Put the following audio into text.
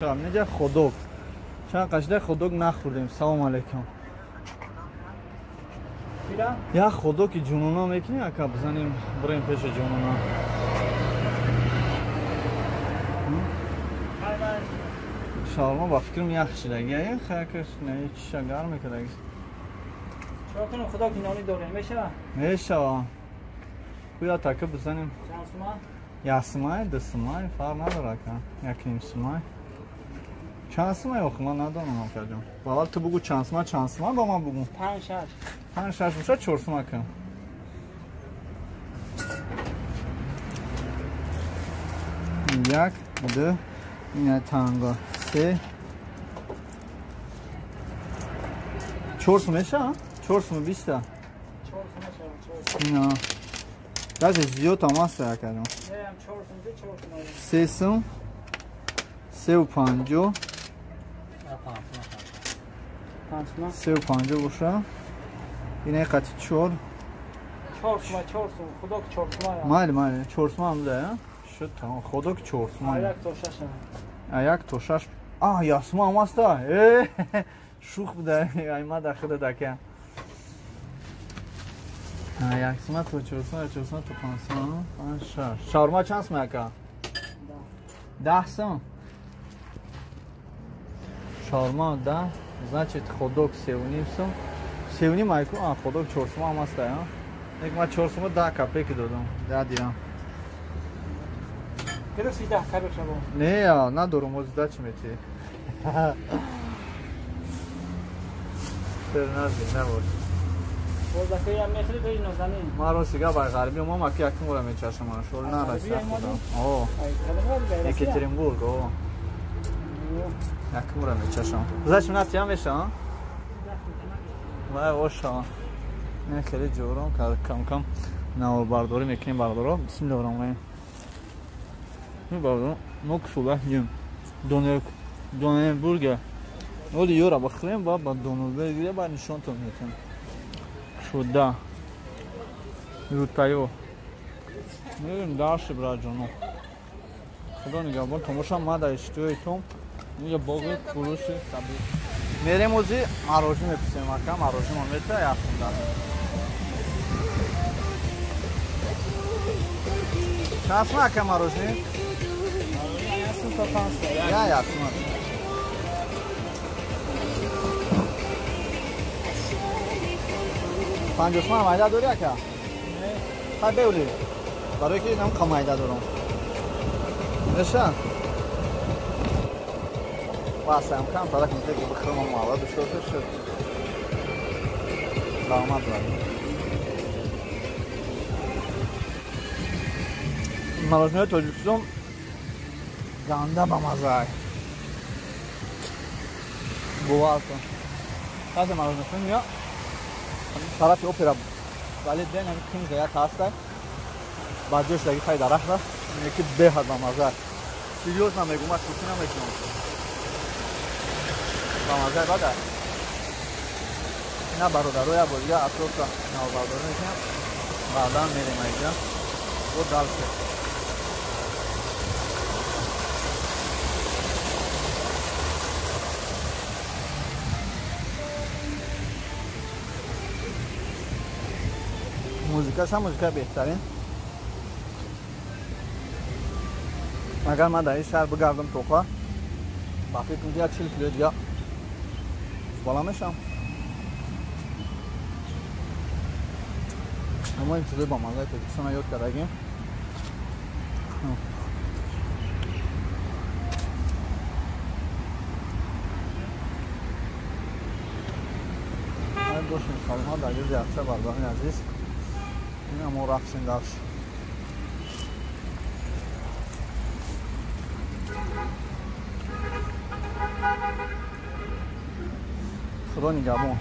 اینجا خودک چند قشنگ خودک نخوردیم. سلام علیکم. یا خودک جنونا میکنی اکا بزنیم بریم پیش جنونا. شاورما با فکرم یخش لگی این خیرکش نه چیشا گرم میکنه. چرا کنم خدا که نانی داره میشه بیا تاکه بزنیم. چند سومه؟ یا سومه دو سومه فرق نداره که یک نیم سومه. چند سومه آخه من ندارم آقا جان. باور تو بگو چند سومه با من بگو. 5-6 میشه 4 سومه کن. یک دو این تانگا 3 4 سومه شه 4 سومه 20 تا 4 سومه اینا بعضی زیاد تماس کردم. نه هم 4 سومه 3 سوم 350 350 باشه. اینه قطعی 4 سومه خدا که 4 سومه مالی 4 سومه هم ده شد تمام خدا که 4 سومه 1 تا 6 1 تا 6 یا سومه هم است شوخ بوده ایما داخل دکه 1 سومه تو 4 سومه 4 سومه تو 5 سومه 5 6 شاورما چند سومه اکا 10 سومه شاورما 10 значит ходок 3,5 сом 3,5 майку ходок 4 сом ҳам аст як ма 4 сом 10 копейки додам 10 дирам кадо 10 копейк шаво не надорум озда чи мети тернази набод оздаки ям мехри бери нозамин маро сига бай ғарби мо маки якум ора мечашам шол на раста о екатеринбург о якум ора мечашам зачем на тям мешам вай оша не خیلی جورم کم کم نوار برداری میکنیم بردارا بسم الله الرحمن الرحیم می بردارم نوک شده نیم دونر برگر ولی یورا بخوریم با دونر برگر با نشان تو میتونم شده یوتایو میریم داشت برای جانو خدا نگهبان تماشا ما در اشتوی توم یه باقی فروشی طبیعی میریم اوزی مراجع میپسیم اکا مراجع ما میته یفتون دارم چند سمه اکا مراجع؟ یاسون تا 5 تا یا یفتون 5 سمه مایده داری اکا؟ خواهی بیولی برای که نم کمایده دارم نشه؟ واسه امکان طرف میشه که بخرم مواد شده شد داماد دارم مراجعه تاجیکستان گنده با مزه باور کن تازه مراجعه کنیم یا طرف اپرا ولی دین همی کنگ یک هسته بعد جوش لگی خیلی درخت است اینه که به حد با مزه سیریوز نمیگم از کسی نمیکنم با مزه بده اینا برادروی بازیه اطراف نو بردار میکنم بعدا میریم اینجا و دلشه موزیکاش هم موزیکا بهترین اگر من در این شهر بگردم توقع با فکر میگه 40 کیلو دیگه بالا میشم اما این چیزی با مزه تاجیکستان یاد کردیم دوست میخوام ها در یه جهت برداری عزیز این هم رفتیم داشت خدا نگهبان